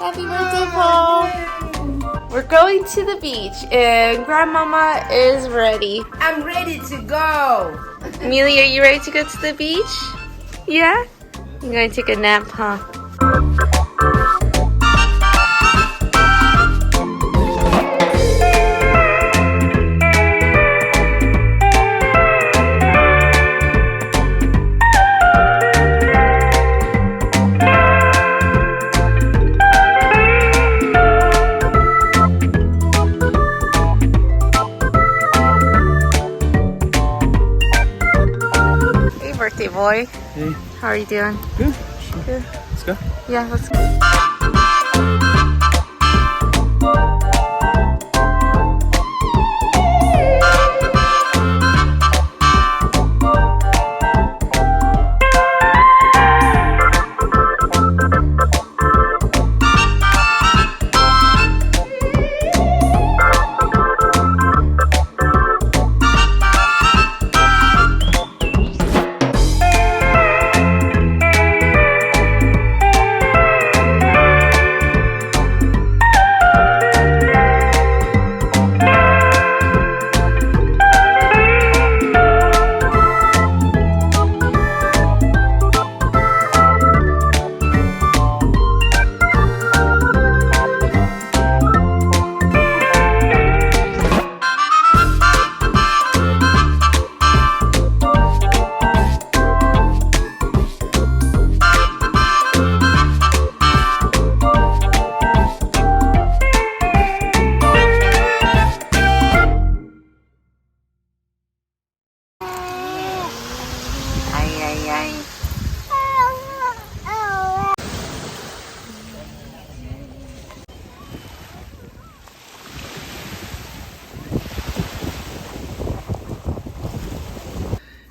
Happy birthday, Paul. We're going to the beach and Grandmama is ready. I'm ready to go. Amelia, are you ready to go to the beach? Yeah? You're going to take a nap, huh? Birthday boy. Hey. How are you doing? Good. Good. Let's go. Yeah, let's go.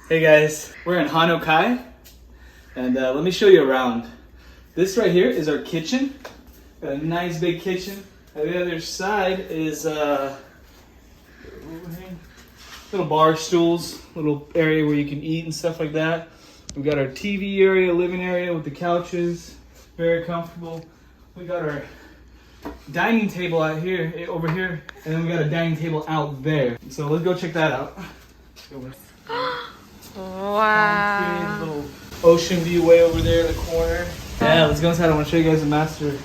Hey guys, we're in Honua Kai, and let me show you around. This right here is our kitchen. Got a nice big kitchen. On the other side is little bar stools, little area where you can eat and stuff like that. We got our TV area, living area with the couches, very comfortable. We got our dining table out here, over here, and then we got a dining table out there. So let's go check that out. Wow. Little ocean view way over there in the corner. Yeah, let's go inside. I want to show you guys the master.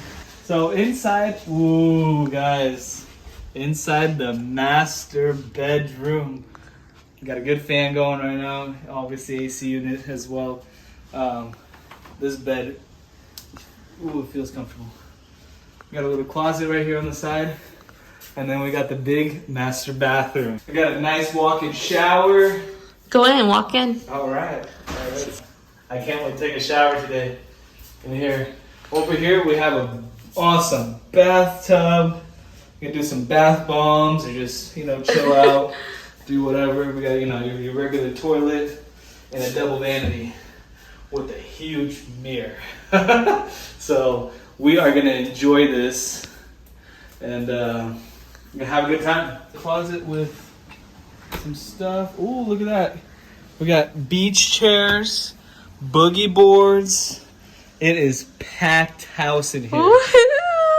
So inside, ooh, guys, inside the master bedroom. Got a good fan going right now. Obviously AC unit as well. This bed, ooh, it feels comfortable. We got a little closet right here on the side. And then we got the big master bathroom. We got a nice walk-in shower. Go in, walk in. All right. I can't wait to take a shower today. In here. Over here we have an awesome bathtub. You can do some bath bombs or just, chill out, do whatever. We got, your regular toilet and a double vanity with a huge mirror. So we are gonna enjoy this and we're gonna have a good time. Closet with some stuff. Ooh, look at that. We got beach chairs, boogie boards. It is packed house in here.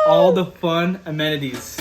All the fun amenities.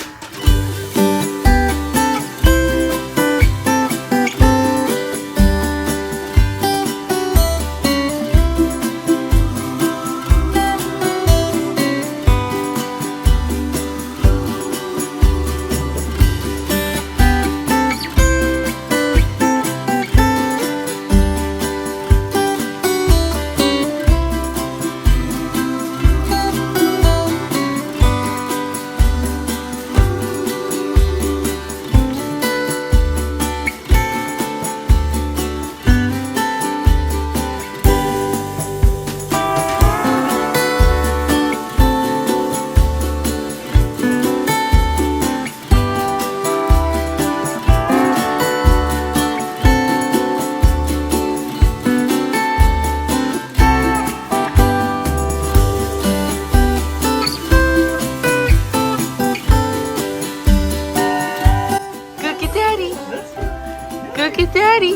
Go get Daddy.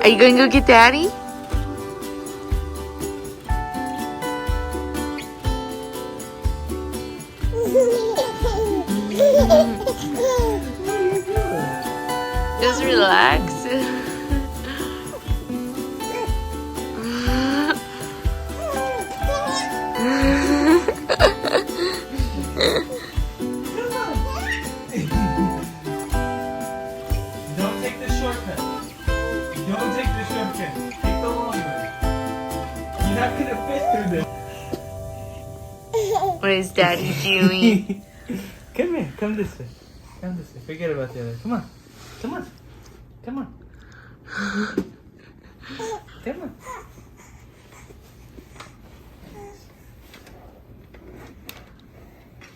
Are you going to go get Daddy? Just relax. Don't take the shortcut. Don't take the shortcut. Take the long way. You're not gonna fit through this. What is Daddy doing? Come here. Come this way. Come this way. Forget about the other. Come on. Come on. Come on. Come on.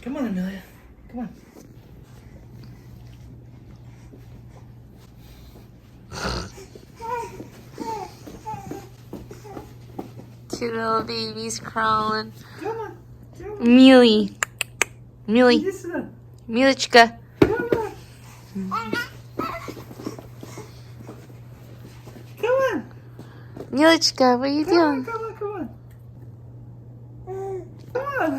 Come on, Amelia. Come on. Two little babies crawling. Come on. Come on. Millie. Millie. This way. Milichka. Come on. Come on. Milichka, what are you Come on. doing? Come on. Come on. Come on.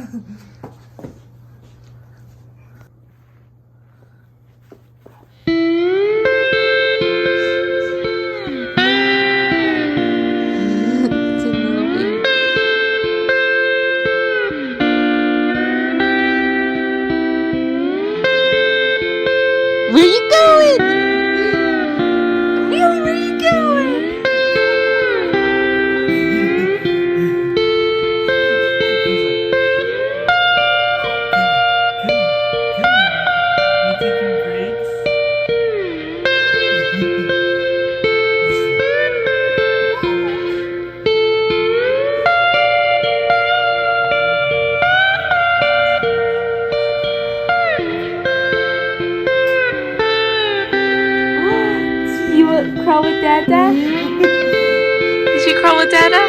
Two little babies. Where you going? Millie, where you going? You taking breaks? You want to crawl with Dada? Did you crawl with Dada?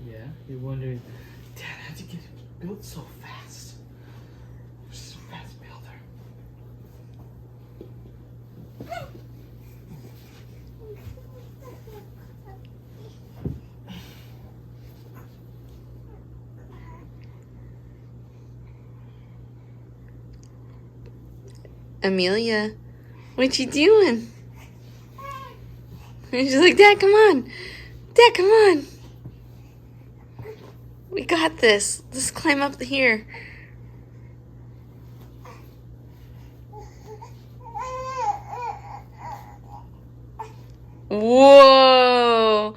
Yeah, you're wondering, Dad, how'd you get it built so fast? You're such a fast builder. Amelia, what you doing? She's like, Dad, come on. Dad, come on. We got this. Let's climb up here. Whoa.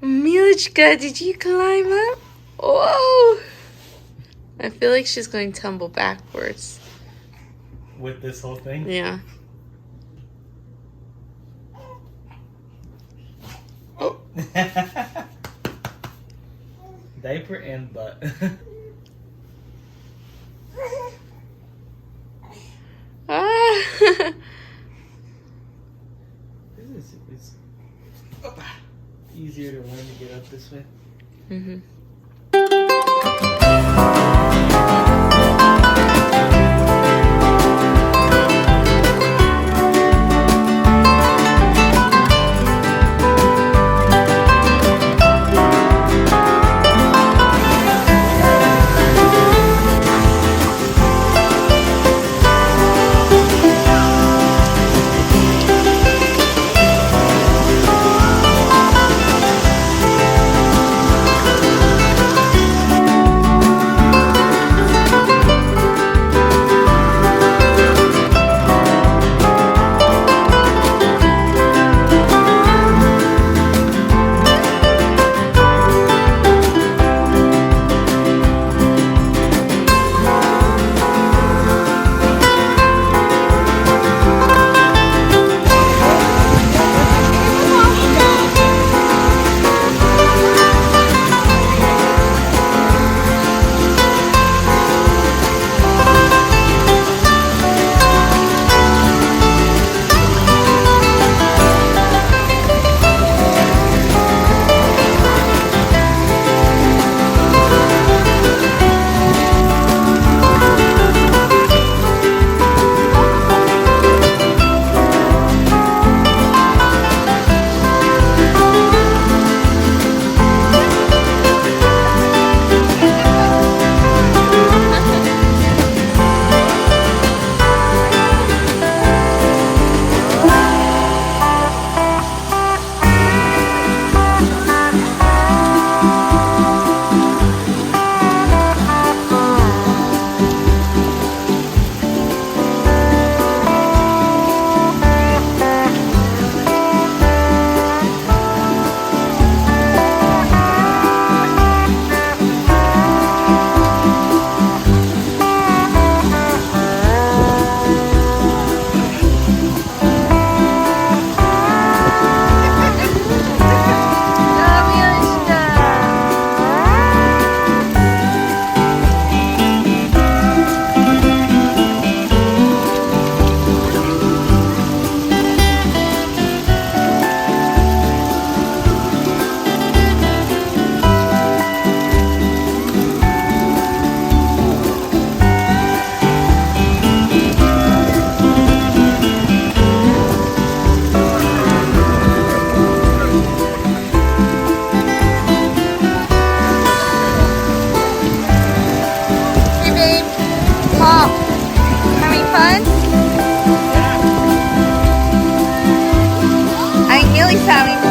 Milichka, did you climb up? Whoa. I feel like she's going to tumble backwards. With this whole thing? Yeah. Oh. Diaper and butt. Ah. It's easier to learn to get up this way. Mm-hmm. having fun.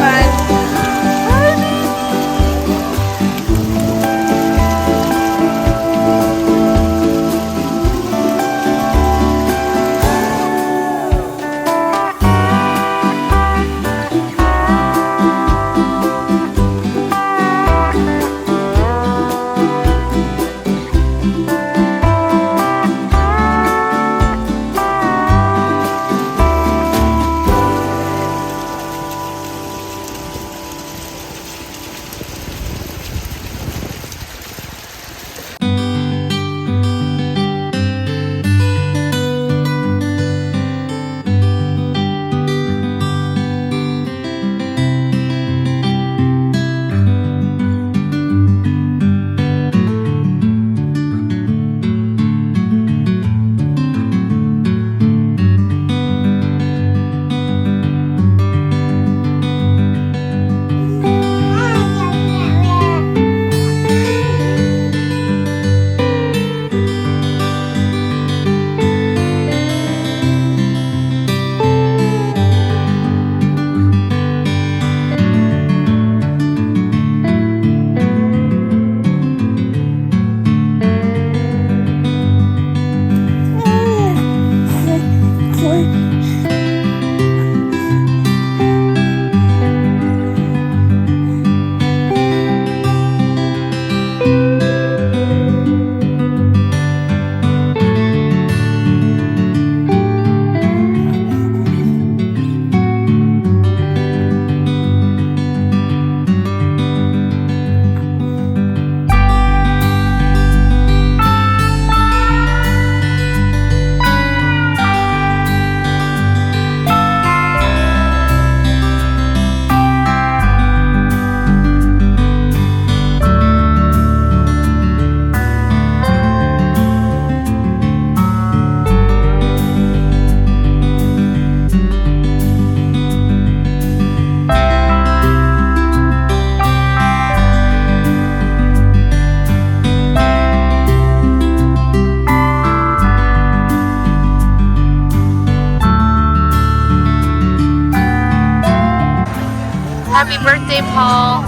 Happy birthday, Paul.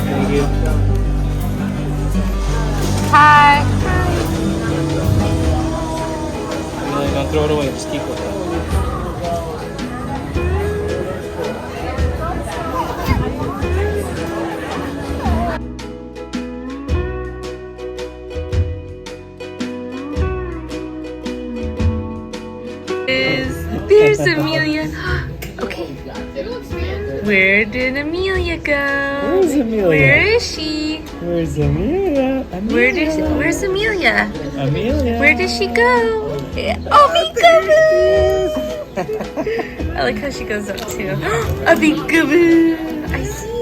Thank you. Hi. Don't throw it away. Just keep it. There's Amelia. Okay. Where did Amelia go? Where's Amelia? Where is she? Where's Amelia? Where's Amelia? Amelia. Where did she go? Oh my goodness! I like how she goes up too. A peekaboo! I see